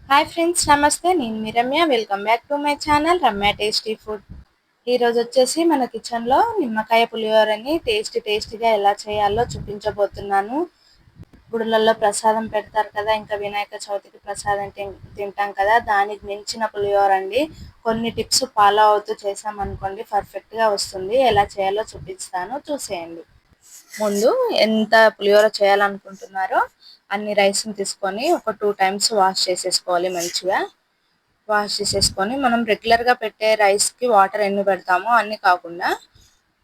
Hi friends, నమస్తే. నేను మీ Ramya. Welcome back to my channel Ramya tasty food. ఈరోజు వచ్చేసి మన కిచెన్లో నిమ్మకాయ పులిహోరని టేస్టీగా ఎలా చేయాలో చూపించబోతున్నాను. గుడులలో ప్రసాదం పెడతారు కదా, ఇంకా వినాయక చవితికి ప్రసాదం తింటాం కదా, దానికి మించిన పులిహోర అండి. కొన్ని టిప్స్ ఫాలో అవుతూ చేసామనుకోండి పర్ఫెక్ట్గా వస్తుంది. ఎలా చేయాలో చూపిస్తాను, చూసేయండి. ముందు ఎంత పులిహోర చేయాలనుకుంటున్నారో అన్ని రైస్ని తీసుకొని ఒక 2 టైమ్స్ వాష్ చేసేసుకోవాలి. మంచిగా వాష్ చేసేసుకొని మనం రెగ్యులర్గా పెట్టే రైస్కి వాటర్ ఎన్ని పెడతామో అన్ని కాకుండా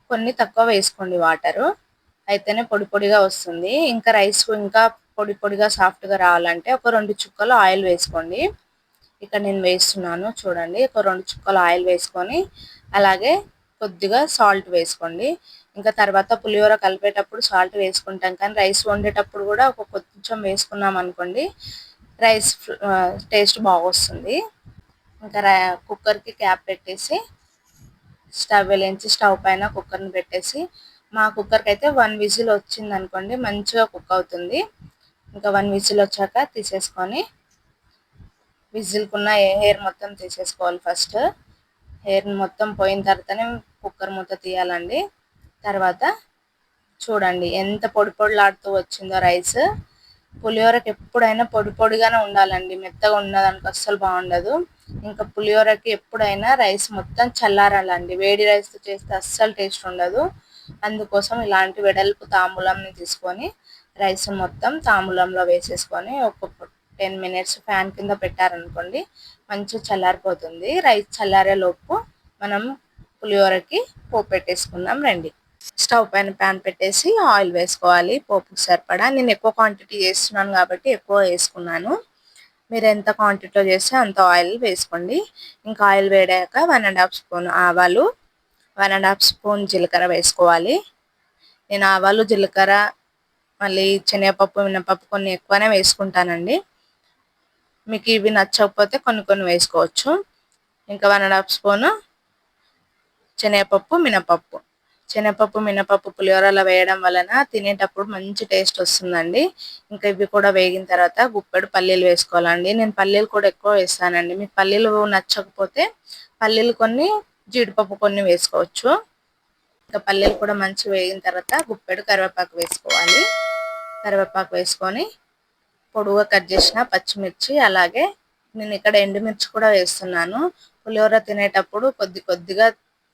కొన్ని తక్కువ వేసుకోండి వాటరు. అయితేనే పొడి పొడిగా వస్తుంది. ఇంకా రైస్ ఇంకా పొడి పొడిగా సాఫ్ట్గా రావాలంటే ఒక 2 చుక్కలు ఆయిల్ వేసుకోండి. ఇక్కడ నేను వేస్తున్నాను చూడండి. ఒక 2 చుక్కలు ఆయిల్ వేసుకొని అలాగే కొద్దిగా సాల్ట్ వేసుకోండి. ఇంకా తర్వాత పులిహోర కలిపేటప్పుడు సాల్ట్ వేసుకుంటాం, కానీ రైస్ వండేటప్పుడు కూడా ఒక కొంచెం వేసుకున్నాం అనుకోండి రైస్ టేస్ట్ బాగొస్తుంది. ఇంకా కుక్కర్కి క్యాప్ పెట్టేసి స్టవ్ వెలిగించి స్టవ్ పైన కుక్కర్ని పెట్టేసి, మా కుక్కర్కి అయితే 1 విజిల్ వచ్చింది అనుకోండి మంచిగా కుక్ అవుతుంది. ఇంకా 1 విజిల్ వచ్చాక తీసేసుకొని విజిల్కున్న హెయిర్ మొత్తం తీసేసుకోవాలి. ఫస్ట్ హెయిర్ మొత్తం పోయిన తర్వాతనే కుక్కర్ మూత తీయాలండి. తర్వాత చూడండి ఎంత పొడి పొడిలాడుతూ వచ్చిందో రైస్. పులిహోరకి ఎప్పుడైనా పొడి పొడిగానే ఉండాలండి, మెత్తగా ఉన్నదానికి అస్సలు బాగుండదు. ఇంకా పులిహోరకి ఎప్పుడైనా రైస్ మొత్తం చల్లారాలండి. వేడి రైస్తో చేస్తే అస్సలు టేస్ట్ ఉండదు. అందుకోసం ఇలాంటి వెడల్పు తాంబూలంని తీసుకొని రైస్ మొత్తం తాంబూలంలో వేసేసుకొని ఒక 10 మినిట్స్ ఫ్యాన్ కింద పెట్టారనుకోండి మంచిగా చల్లారిపోతుంది. రైస్ చల్లారే లోపు మనం పులిహోరకి పోపు పెట్టేసుకుందాం రండి. స్టవ్ పైన ప్యాన్ పెట్టేసి ఆయిల్ వేసుకోవాలి పోపుకి సరిపడా. నేను ఎక్కువ క్వాంటిటీ చేస్తున్నాను కాబట్టి ఎక్కువ వేసుకున్నాను. మీరు ఎంత క్వాంటిటీలో చేస్తే అంత ఆయిల్ వేసుకోండి. ఇంకా ఆయిల్ వేడాక 1.5 స్పూన్ ఆవాలు, 1.5 స్పూన్ జీలకర్ర వేసుకోవాలి. నేను ఆవాలు, జీలకర్ర, మళ్ళీ శనగపప్పు, మినపప్పు కొన్ని ఎక్కువనే వేసుకుంటానండి. మీకు ఇవి నచ్చకపోతే కొన్ని వేసుకోవచ్చు. ఇంకా 1.5 స్పూన్ శనగపప్పు, మినపప్పు పులిహోరలో వేయడం వలన తినేటప్పుడు మంచి టేస్ట్ వస్తుందండి. ఇంకా ఇవి కూడా వేగిన తర్వాత గుప్పెడు పల్లీలు వేసుకోవాలండి. నేను పల్లీలు కూడా ఎక్కువ వేస్తానండి. మీకు పల్లీలు నచ్చకపోతే పల్లీలు కొన్ని, జీడిపప్పు కొన్ని వేసుకోవచ్చు. ఇంకా పల్లీలు కూడా మంచిగా వేగిన తర్వాత గుప్పెడు కరివేపాకు వేసుకోవాలి. కరివేపాకు వేసుకొని పొడుగా కట్ చేసిన పచ్చిమిర్చి, అలాగే నేను ఇక్కడ ఎండుమిర్చి కూడా వేస్తున్నాను. పులిహోర తినేటప్పుడు కొద్దిగా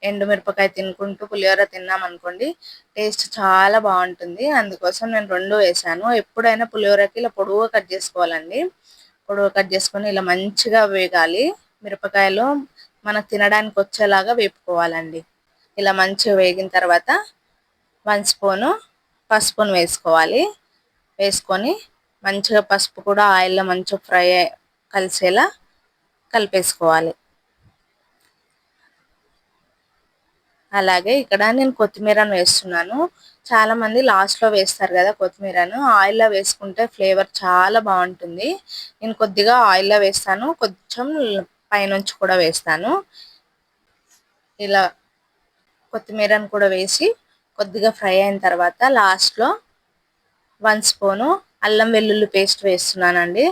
ఎండుమిరపకాయ తినుకుంటూ పులిహోర తిన్నాం అనుకోండి టేస్ట్ చాలా బాగుంటుంది. అందుకోసం నేను 2 వేసాను. ఎప్పుడైనా పులిహోరకి ఇలా పొడుగా కట్ చేసుకోవాలండి. పొడుగా కట్ చేసుకొని ఇలా మంచిగా వేగాలి. మిరపకాయలు మనకు తినడానికి వచ్చేలాగా వేపుకోవాలండి. ఇలా మంచిగా వేగిన తర్వాత 1 స్పూను పసుపును వేసుకోవాలి. వేసుకొని మంచిగా పసుపు కూడా ఆయిల్లో మంచిగా ఫ్రై కలిసేలా కలిపేసుకోవాలి. అలాగే ఇక్కడ నేను కొత్తిమీరను వేస్తున్నాను. చాలా మంది లాస్ట్లో వేస్తారు కదా కొత్తిమీరను. ఆయిల్లో వేసుకుంటే ఫ్లేవర్ చాలా బాగుంటుంది. నేను కొద్దిగా ఆయిల్లో వేస్తాను, కొంచెం పైనుంచి కూడా వేస్తాను. ఇలా కొత్తిమీరను కూడా వేసి కొద్దిగా ఫ్రై అయిన తర్వాత లాస్ట్లో 1 స్పూను అల్లం వెల్లుల్లి పేస్ట్ వేస్తున్నానండి.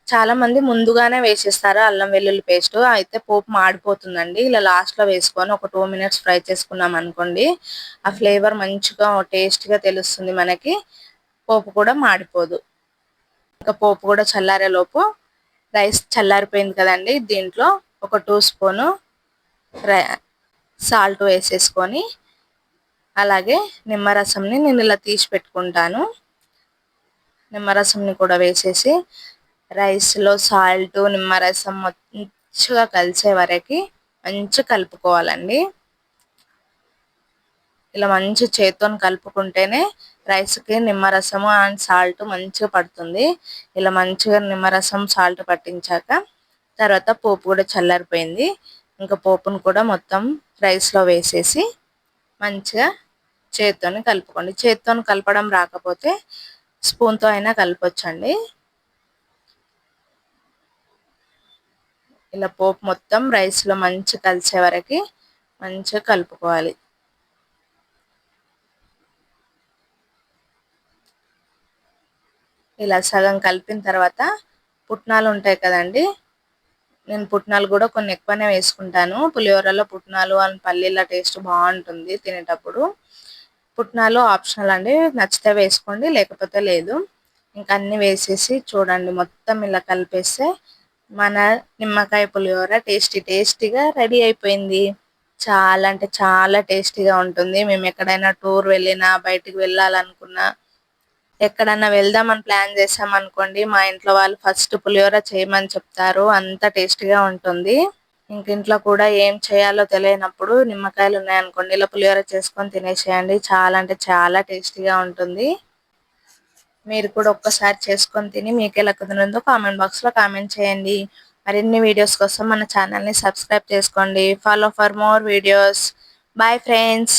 చాలా మంది ముందుగానే వేసేస్తారు అల్లం వెల్లుల్లి పేస్ట్, అయితే పోపు మాడిపోతుందండి. ఇలా లాస్ట్లో వేసుకొని ఒక 2 మినిట్స్ ఫ్రై చేసుకున్నాం అనుకోండి ఆ ఫ్లేవర్ మంచిగా టేస్ట్గా తెలుస్తుంది మనకి. పోపు కూడా మాడిపోదు. ఇంకా పోపు కూడా చల్లారే లోపు రైస్ చల్లారిపోయింది కదండి, దీంట్లో ఒక 2 స్పూను సాల్ట్ వేసేసుకొని అలాగే నిమ్మరసంని నేను ఇలా తీసి పెట్టుకుంటాను. నిమ్మరసంని కూడా వేసేసి రైస్లో సాల్ట్, నిమ్మరసం మంచిగా కలిసే వరకు మంచిగా కలుపుకోవాలండి. ఇలా మంచి చేత్తో కలుపుకుంటేనే రైస్కి నిమ్మరసము అండ్ సాల్ట్ మంచిగా పడుతుంది. ఇలా మంచిగా నిమ్మరసం సాల్ట్ పట్టించాక తర్వాత పోపు కూడా చల్లారిపోయింది. ఇంకా పోపును కూడా మొత్తం రైస్లో వేసేసి మంచిగా చేత్తోని కలుపుకోండి. చేత్తోని కలపడం రాకపోతే స్పూన్తో అయినా కలపొచ్చండి. ఇలా పోపు మొత్తం రైస్లో మంచిగా కలిసే వరకు మంచిగా కలుపుకోవాలి. ఇలా సగం కలిపిన తర్వాత పుట్నాలు ఉంటాయి కదండి, నేను పుట్నాలు కూడా కొన్ని ఎక్కువనే వేసుకుంటాను. పులిహోరలో పుట్నాలు అండ్ పల్లీల టేస్ట్ బాగుంటుంది తినేటప్పుడు. పుట్నాలు ఆప్షనల్ అండి, నచ్చితే వేసుకోండి లేకపోతే లేదు. ఇంకా అన్ని వేసేసి చూడండి, మొత్తం ఇలా కలిపేస్తే మన నిమ్మకాయ పులిహోర టేస్టీగా రెడీ అయిపోయింది. చాలా అంటే చాలా టేస్టీగా ఉంటుంది. మేము ఎక్కడైనా టూర్ వెళ్ళినా, బయటికి వెళ్ళాలనుకున్నా, ఎక్కడన్నా వెళ్దామని ప్లాన్ చేసామనుకోండి, మా ఇంట్లో వాళ్ళు ఫస్ట్ పులిహోర చేయమని చెప్తారు. అంత టేస్టీగా ఉంటుంది. ఇంక ఇంట్లో కూడా ఏం చేయాలో తెలియనప్పుడు నిమ్మకాయలు ఉన్నాయనుకోండి, ఇలా పులిహోర చేసుకొని తినేసేయండి. చాలా అంటే చాలా టేస్టీగా ఉంటుంది. మీరు కూడా ఒక్కసారి చేసుకొని తిని మీకు ఎలా కుదిరిందో కామెంట్ బాక్స్ లో కామెంట్ చేయండి. మరిన్ని వీడియోస్ కోసం మన ఛానల్ ని సబ్స్క్రైబ్ చేసుకోండి. Follow for more videos. Bye friends.